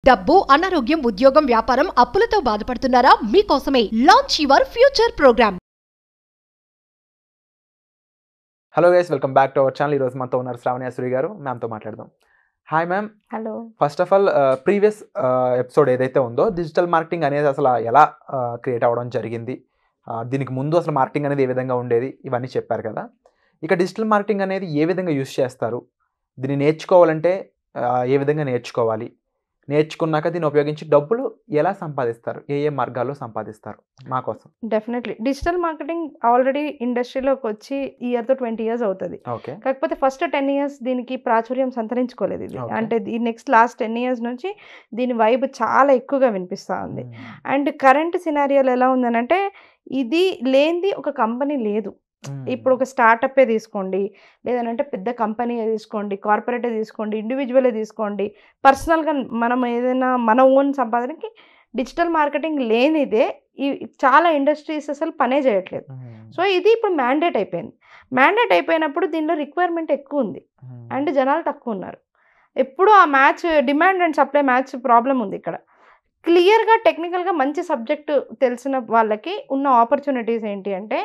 డబ్బు, అనారోగ్యం, ఉద్యోగం, వ్యాపారం, అప్పులతో బాధపడుతున్నారా? మీకోసమే launch your future programme. Hello guys, welcome back to our channel. ఈరోజు మనతో ఉన్నారు శ్రావణి సూరి గారు. మ్యామ్తో మాట్లాడదాం. Hi ma'am. Hello. First of all, previous episode ఏదైతే ఉందో డిజిటల్ మార్కెటింగ్ అనేది అసలు ఎలా క్రియేట్ అవ్వడం జరిగింది, దీనికి ముందు అసలు మార్కెటింగ్ అనేది ఏ విధంగా ఉండేది, ఇవన్నీ చెప్పారు కదా. ఇక డిజిటల్ మార్కెటింగ్ అనేది ఏ విధంగా యూజ్ చేస్తారు, దీన్ని నేర్చుకోవాలంటే ఏ విధంగా నేర్చుకోవాలి, నేర్చుకున్నాక దీన్ని ఉపయోగించి డబ్బులు ఎలా సంపాదిస్తారు, ఏ మార్గాల్లో సంపాదిస్తారు మా కోసం? డెఫినెట్లీ డిజిటల్ మార్కెటింగ్ ఆల్రెడీ ఇండస్ట్రీలోకి వచ్చి ఇయర్తో 20 years అవుతుంది. ఓకే. కాకపోతే ఫస్ట్ 10 years దీనికి ప్రాచుర్యం సంతరించుకోలేదు. ఇది అంటే ఈ లాస్ట్ 10 years నుంచి దీని వైబ్ చాలా ఎక్కువగా వినిపిస్తూ ఉంది. అండ్ కరెంట్ సినారియోలో ఎలా ఉందనంటే, ఇది లేనిది ఒక కంపెనీ లేదు. ఇప్పుడు ఒక స్టార్టప్పే తీసుకోండి, లేదంటే పెద్ద కంపెనీ తీసుకోండి, కార్పొరేటే తీసుకోండి, ఇండివిజువలే తీసుకోండి, పర్సనల్గా మనం ఏదైనా మన ఓన్ సంపాదనకి డిజిటల్ మార్కెటింగ్ లేనిదే ఈ చాలా ఇండస్ట్రీస్ అసలు పనే చేయట్లేదు. సో ఇది ఇప్పుడు మ్యాండేట్ అయిపోయింది. మ్యాండేట్ అయిపోయినప్పుడు దీనిలో రిక్వైర్మెంట్ ఎక్కువ ఉంది అండ్ జనాలు తక్కువ ఉన్నారు. ఎప్పుడు ఆ match, demand and supply match problem ఉంది ఇక్కడ. క్లియర్గా టెక్నికల్గా మంచి సబ్జెక్టు తెలిసిన వాళ్ళకి ఉన్న ఆపర్చునిటీస్ ఏంటి అంటే,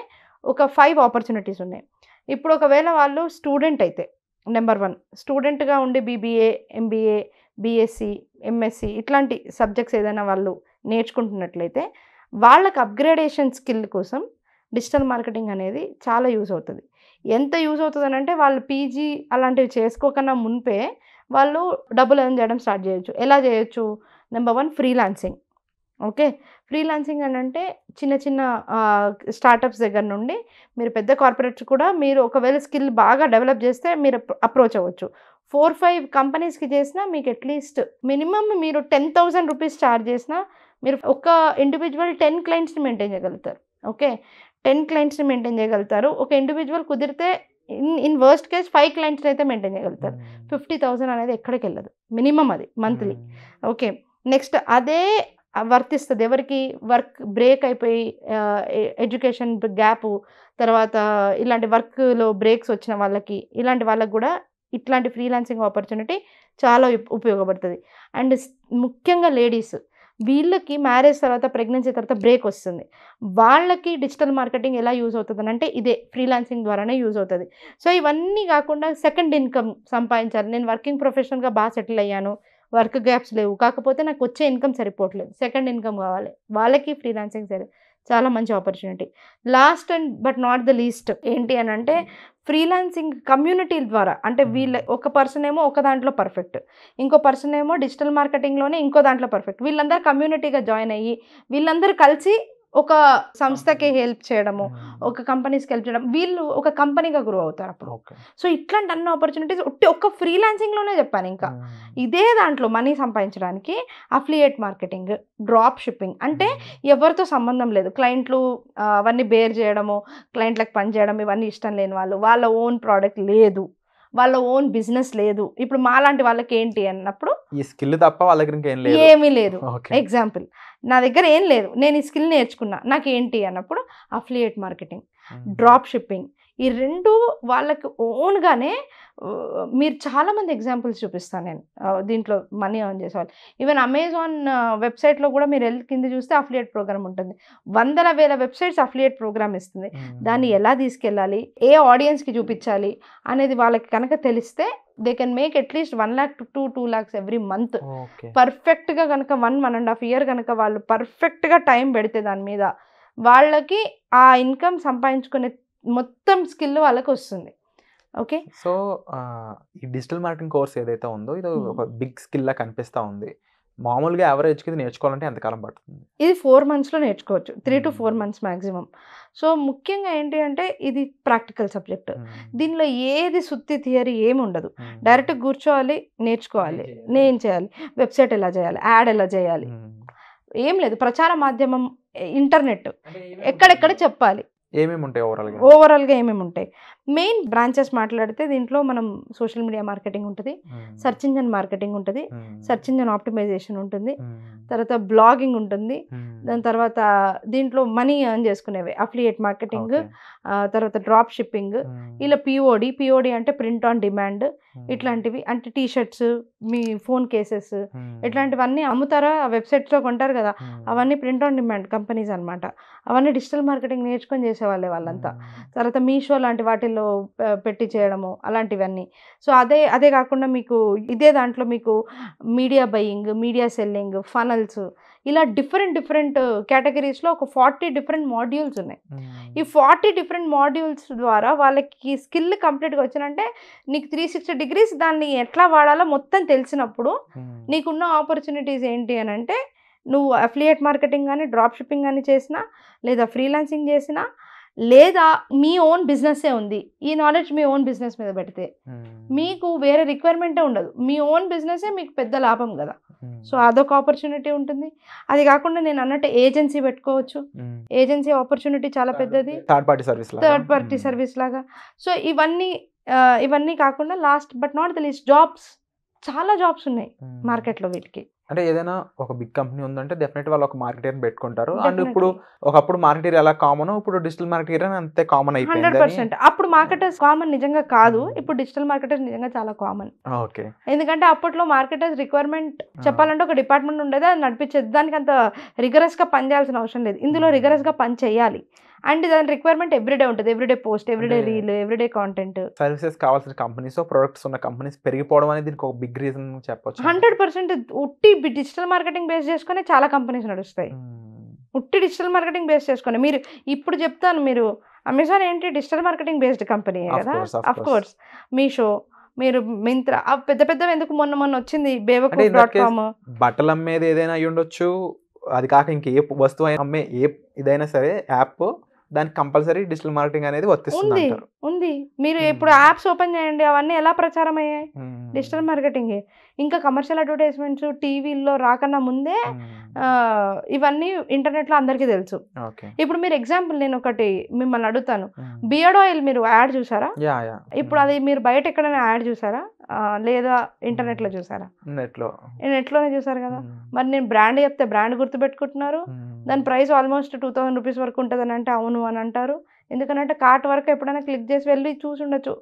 ఒక 5 ఆపర్చునిటీస్ ఉన్నాయి. ఇప్పుడు ఒకవేళ వాళ్ళు స్టూడెంట్ అయితే, నెంబర్ 1 స్టూడెంట్గా ఉండి బీబీఏ, ఎంబీఏ, బీఎస్సీ, ఎంఎస్సీ ఇట్లాంటి సబ్జెక్ట్స్ ఏదైనా వాళ్ళు నేర్చుకుంటున్నట్లయితే వాళ్ళకి అప్గ్రేడేషన్ స్కిల్ కోసం డిజిటల్ మార్కెటింగ్ అనేది చాలా యూజ్ అవుతుంది. ఎంత యూజ్ అవుతుంది అంటే, వాళ్ళు పీజీ అలాంటివి చేసుకోకన్నా మునిపే వాళ్ళు డబ్బులు ఎర్న్ చేయడం స్టార్ట్ చేయొచ్చు. ఎలా చేయొచ్చు? Number 1 freelancing. ఓకే. ఫ్రీలాన్సింగ్ అని అంటే చిన్న చిన్న స్టార్టప్స్ దగ్గర నుండి మీరు పెద్ద కార్పొరేట్స్ కూడా మీరు ఒకవేళ స్కిల్ బాగా డెవలప్ చేస్తే మీరు అప్రోచ్ అవ్వచ్చు. 4-5 కంపెనీస్కి చేసినా మీకు అట్లీస్ట్ మినిమమ్ మీరు 10,000 రూపీస్ ఛార్జ్ చేసినా మీరు ఒక ఇండివిజువల్ 10 క్లయింట్స్ని మెయింటైన్ చేయగలుగుతారు. ఓకే. 10 క్లయింట్స్ని మెయింటైన్ చేయగలుగుతారు. ఒక ఇండివిజువల్ కుదిరితే ఇన్ వర్స్ట్ కేస్ 5 క్లయింట్స్ని అయితే మెయింటైన్ చేయగలుగుతారు. 50,000 అనేది ఎక్కడికి వెళ్ళదు, మినిమం అది మంత్లీ. ఓకే. నెక్స్ట్ అదే వర్తిస్తుంది ఎవరికి? వర్క్ బ్రేక్ అయిపోయి ఎడ్యుకేషన్ గ్యాపు, తర్వాత ఇలాంటి వర్క్లో బ్రేక్స్ వచ్చిన వాళ్ళకి, ఇలాంటి వాళ్ళకి కూడా ఇట్లాంటి ఫ్రీలాన్సింగ్ ఆపర్చునిటీ చాలా ఉపయోగపడుతుంది. అండ్ ముఖ్యంగా లేడీస్, వీళ్ళకి మ్యారేజ్ తర్వాత, ప్రెగ్నెన్సీ తర్వాత బ్రేక్ వస్తుంది. వాళ్ళకి డిజిటల్ మార్కెటింగ్ ఎలా యూజ్ అవుతుంది అంటే ఇదే ఫ్రీలాన్సింగ్ ద్వారానే యూజ్ అవుతుంది. సో ఇవన్నీ కాకుండా సెకండ్ ఇన్కమ్ సంపాదించాలి. నేను వర్కింగ్ ప్రొఫెషనల్గా బాగా సెటిల్ అయ్యాను, వర్క్ గ్యాప్స్ లేవు, కాకపోతే నాకు వచ్చే ఇన్కమ్ సరిపోవట్లేదు, సెకండ్ ఇన్కమ్ కావాలి, వాళ్ళకి ఫ్రీలాన్సింగ్ చాలా మంచి opportunity. Last and but not the least ఏంటి అని అంటే, ఫ్రీలాన్సింగ్ కమ్యూనిటీల ద్వారా. అంటే వీళ్ళ ఒక పర్సన్ ఏమో ఒక దాంట్లో పర్ఫెక్ట్, ఇంకో పర్సన్ ఏమో డిజిటల్ మార్కెటింగ్లోనే ఇంకో దాంట్లో పర్ఫెక్ట్, వీళ్ళందరూ కమ్యూనిటీగా జాయిన్ అయ్యి వీళ్ళందరూ కలిసి ఒక సంస్థకి హెల్ప్ చేయడము, ఒక కంపెనీస్కి హెల్ప్ చేయడం, వీళ్ళు ఒక కంపెనీగా గ్రో అవుతారు అప్పుడు. సో ఇట్లాంటి అన్ని ఆపర్చునిటీస్ ఒక్క ఫ్రీలాన్సింగ్లోనే చెప్పాను. ఇంకా ఇదే దాంట్లో మనీ సంపాదించడానికి అఫిలియేట్ మార్కెటింగ్, డ్రాప్ షిప్పింగ్ అంటే ఎవరితో సంబంధం లేదు, క్లయింట్లు అవన్నీ బేర్ చేయడము, క్లయింట్లకు పని చేయడం ఇవన్నీ ఇష్టం లేని వాళ్ళు, వాళ్ళ ఓన్ ప్రోడక్ట్ లేదు, వాళ్ళ ఓన్ బిజినెస్ లేదు. ఇప్పుడు మాలాంటి వాళ్ళకి ఏంటి అన్నప్పుడు ఈ స్కిల్ తప్ప వాళ్ళ దగ్గర ఏమీ లేదు. ఎగ్జాంపుల్, నా దగ్గర ఏం లేదు, నేను ఈ స్కిల్ నేర్చుకున్నా, నాకు ఏంటి అన్నప్పుడు అఫిలియేట్ మార్కెటింగ్, డ్రాప్ షిప్పింగ్, ఈ రెండు వాళ్ళకి ఓన్గానే. మీరు చాలామంది ఎగ్జాంపుల్స్ చూపిస్తాను నేను దీంట్లో మనీ ఎర్న్ చేసేవాళ్ళు. ఈవెన్ అమెజాన్ వెబ్సైట్లో కూడా మీరు వెళ్ళి కింద చూస్తే అఫిలియేట్ ప్రోగ్రామ్ ఉంటుంది. 100,000 వెబ్సైట్స్ అఫిలియేట్ ప్రోగ్రామ్ ఇస్తుంది. దాన్ని ఎలా తీసుకెళ్ళాలి, ఏ ఆడియన్స్కి చూపించాలి అనేది వాళ్ళకి కనుక తెలిస్తే they can make at least 1 lakh to 2 lakhs every month. పర్ఫెక్ట్గా కనుక 1.5 year కనుక వాళ్ళు పర్ఫెక్ట్గా టైం పెడితే దాని మీద, వాళ్ళకి ఆ ఇన్కమ్ సంపాదించుకునే మొత్తం స్కిల్ వాళ్ళకి వస్తుంది. ఓకే. సో ఈ డిజిటల్ మార్కెటింగ్ కోర్స్ ఏదైతే ఉందో ఇది ఒక బిగ్ స్కిల్ లా కనిపిస్తూ ఉంది. మామూలుగా యావరేజ్కి ఇది నేర్చుకోవాలంటే ఎంతకాలం పడుతుంది? ఇది 4 monthsలో నేర్చుకోవచ్చు, 3 to 4 months మ్యాక్సిమం. సో ముఖ్యంగా ఏంటి అంటే ఇది ప్రాక్టికల్ సబ్జెక్ట్. దీనిలో ఏది సుత్తి థియరీ ఏమి ఉండదు. డైరెక్ట్ కూర్చోవాలి, నేర్చుకోవాలి, నేను చేయాలి, వెబ్సైట్ ఎలా చేయాలి, యాడ్ ఎలా చేయాలి, ఏం లేదు. ప్రచార మాధ్యమం, ఇంటర్నెట్ ఎక్కడెక్కడ చెప్పాలి, ఏమేమి ఉంటాయి ఓవరాల్గా ఏమేమి ఉంటాయి. మెయిన్ బ్రాంచెస్ మాట్లాడితే దీంట్లో మనం సోషల్ మీడియా మార్కెటింగ్ ఉంటుంది, సెర్చ్ ఇంజన్ మార్కెటింగ్ ఉంటుంది, సెర్చ్ ఇంజన్ ఆప్టిమైజేషన్ ఉంటుంది, తర్వాత బ్లాగింగ్ ఉంటుంది, దాని తర్వాత దీంట్లో మనీ ఎర్న్ చేసుకునేవి అఫిలియేట్ మార్కెటింగ్, తర్వాత డ్రాప్ షిప్పింగ్, ఇలా పిఓడి అంటే ప్రింట్ ఆన్ డిమాండ్, ఇట్లాంటివి అంటే టీ షర్ట్స్, మీ ఫోన్ కేసెస్, ఇట్లాంటివన్నీ అమ్ముతారా వెబ్సైట్స్లో కొంటారు కదా, అవన్నీ ప్రింట్ ఆన్ డిమాండ్ కంపెనీస్ అనమాట. అవన్నీ డిజిటల్ మార్కెటింగ్ నేర్చుకొని చేసేవాళ్ళే వాళ్ళంతా. తర్వాత మీషో లాంటి వాటిల్లో పెట్టి చేయడము అలాంటివన్నీ. సో అదే కాకుండా మీకు ఇదే దాంట్లో మీకు media buying, media selling, funnels, ఇలా డిఫరెంట్ కేటగిరీస్లో ఒక 40 డిఫరెంట్ మాడ్యూల్స్ ఉన్నాయి. ఈ 40 డిఫరెంట్ మాడ్యూల్స్ ద్వారా వాళ్ళకి స్కిల్ కంప్లీట్గా వచ్చినంటే నీకు 360 డిగ్రీస్ దాన్ని ఎట్లా వాడాలో మొత్తం తెలిసినప్పుడు నీకున్న ఆపర్చునిటీస్ ఏంటి అని అంటే, నువ్వు అఫిలియేట్ మార్కెటింగ్ కానీ, డ్రాప్ షిప్పింగ్ కానీ చేసినా, లేదా ఫ్రీలాన్సింగ్ చేసినా, లేదా మీ ఓన్ బిజినెస్సే ఉంది, ఈ నాలెడ్జ్ మీ ఓన్ బిజినెస్ మీద పెడితే మీకు వేరే రిక్వైర్మెంటే ఉండదు, మీ ఓన్ బిజినెసే మీకు పెద్ద లాభం కదా. సో అదొక ఆపర్చునిటీ ఉంటుంది. అది కాకుండా నేను అన్నట్టు ఏజెన్సీ పెట్టుకోవచ్చు. ఏజెన్సీ ఆపర్చునిటీ చాలా పెద్దది, థర్డ్ పార్టీ సర్వీస్ లాగా. సో ఇవన్నీ కాకుండా last but not the least jobs, చాలా జాబ్స్ ఉన్నాయి మార్కెట్లో వీటికి. అంటే ఏదైనా ఒక బిగ్ కంపెనీ ఉందంటే డెఫినెట్ వాళ్ళు ఒక మార్కెటర్ పెట్టుకుంటారు. అండ్ ఇప్పుడు ఒకప్పుడు మార్కెటర్ ఎలా కామన్, ఇప్పుడు డిజిటల్ మార్కెటర్ అంతే కామన్ అయిపోయింది. 100%. అప్పుడు మార్కెటర్స్ కామన్ నిజంగా కాదు, ఇప్పుడు డిజిటల్ మార్కెటర్స్ నిజంగా చాలా కామన్. ఓకే. ఎందుకంటే అప్పట్లో మార్కెటర్స్ రిక్వైర్మెంట్ చెప్పాలంటే ఒక డిపార్ట్మెంట్ ఉండేది, అది నడిపించేది. దానికి అంత రిగరస్గా పని చేయాల్సిన అవసరం లేదు. ఇందులో రిగరస్గా పని చేయాలి. అండ్ దాని రిక్వైర్మెంట్ ఎవ్రీడే ఉంటుంది, everyday post, everyday reel, everyday content. Services కావాల్సిన కంపెనీస్, ప్రొడక్ట్స్ ఉన్న కంపెనీస్ పెరిగిపోవడం అనేది దీనికి ఒక బిగ్ రీజన్ చెప్పొచ్చు. 100% ఉట్టి డిజిటల్ మార్కెటింగ్ బేస్ చేసుకుని చాలా కంపెనీస్ నడుస్తాయి. ఉట్టి డిజిటల్ మార్కెటింగ్ బేస్ చేసుకుని మీరు ఇప్పుడు చెప్తాను, మీరు అమెజాన్ ఏంటి డిజిటల్ మార్కెటింగ్ బేస్డ్ కంపెనీ కదా, అఫ్ కోర్స్. మీషో, మీరు మింత్రా, పెద్ద ఎందుకు మొన్న వచ్చింది bewakoof.com. బట్టలు అమ్మేది ఏదైనా అయ్యి ఉండొచ్చు, అది కాక ఇంకే వస్తువు అమ్మే ఏ ఇదైనా సరే యాప్, దానికి కంపల్సరీ డిజిటల్ మార్కెటింగ్ అనేది ఉంది. మీరు ఇప్పుడు యాప్స్ ఓపెన్ చేయండి, అవన్నీ ఎలా ప్రచారం అయ్యాయి, డిజిటల్ మార్కెటింగ్. ఇంకా కమర్షియల్ అడ్వర్టైజ్మెంట్స్ టీవీల్లో రాకన్నా ముందే ఇవన్నీ ఇంటర్నెట్లో అందరికీ తెలుసు. ఇప్పుడు మీరు ఎగ్జాంపుల్ నేను ఒకటి మిమ్మల్ని అడుగుతాను, బియర్డ్ ఆయిల్ మీరు యాడ్ చూసారా? ఇప్పుడు అది మీరు బయట ఎక్కడైనా యాడ్ చూసారా, లేదా ఇంటర్నెట్లో చూసారా? నెట్లోనే చూసారు కదా. మరి నేను బ్రాండ్ చెప్తే బ్రాండ్ గుర్తుపెట్టుకుంటున్నారు, దాని ప్రైస్ ఆల్మోస్ట్ 2000 రూపీస్ వరకు ఉంటుంది అని అంటే అవును అని అంటారు. ఎందుకంటే కార్ట్ వరకు ఎప్పుడైనా క్లిక్ చేసి వెళ్ళి చూసి ఉండొచ్చు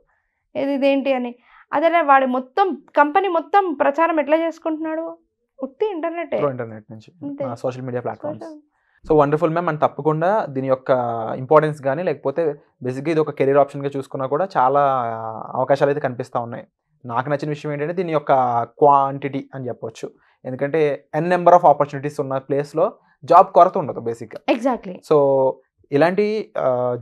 ఇదేంటి అని. అదే వాడి మొత్తం కంపెనీ మొత్తం ప్రచారం ఎట్లా చేసుకుంటున్నాడు, ఉత్తి ఇంటర్నెట్ నుంచి, social media platforms. So wonderful ma'am. And తప్పకుండా దీని యొక్క ఇంపార్టెన్స్ కానీ, లేకపోతే బేసిక్గా ఇది ఒక కెరీర్ ఆప్షన్గా చూసుకున్నా కూడా చాలా అవకాశాలు అయితే కనిపిస్తూ ఉన్నాయి. నాకు నచ్చిన విషయం ఏంటంటే దీని యొక్క క్వాంటిటీ అని చెప్పొచ్చు. ఎందుకంటే నెంబర్ ఆఫ్ ఆపర్చునిటీస్ ఉన్న ప్లేస్లో జాబ్ కొరత ఉండదు బేసిక్గా. ఎగ్జాక్ట్లీ. సో ఇలాంటి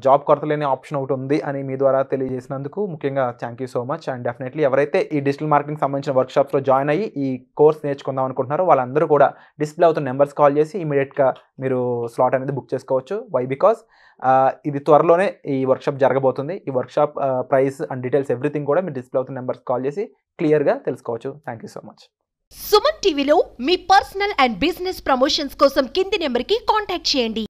జాబ్ కొరత లేని ఆప్షన్ ఒకటి ఉంది అని మీ ద్వారా తెలియజేసినందుకు ముఖ్యంగా thank you so much. And definitely ఎవరైతే ఈ డిజిటల్ మార్కెటింగ్ సంబంధించిన వర్క్షాప్స్లో జాయిన్ అయ్యి ఈ కోర్స్ నేర్చుకుందాం అనుకుంటున్నారో వాళ్ళందరూ కూడా డిస్ప్లే అవుతున్న నెంబర్స్ కాల్ చేసి ఇమీడియట్గా మీరు స్లాట్ అనేది బుక్ చేసుకోవచ్చు. వై బికాస్ ఇది త్వరలోనే ఈ వర్క్షాప్ జరగబోతుంది. ఈ workshop price and details everything కూడా మీరు డిస్ప్లే అవుతున్న నెంబర్స్ కాల్ చేసి క్లియర్గా తెలుసుకోవచ్చు. Thank you so much. Suman టీవీలో మీ పర్సనల్ అండ్ బిజినెస్ ప్రమోషన్స్ కోసం కింది నెంబర్కి కాంటాక్ట్ చేయండి.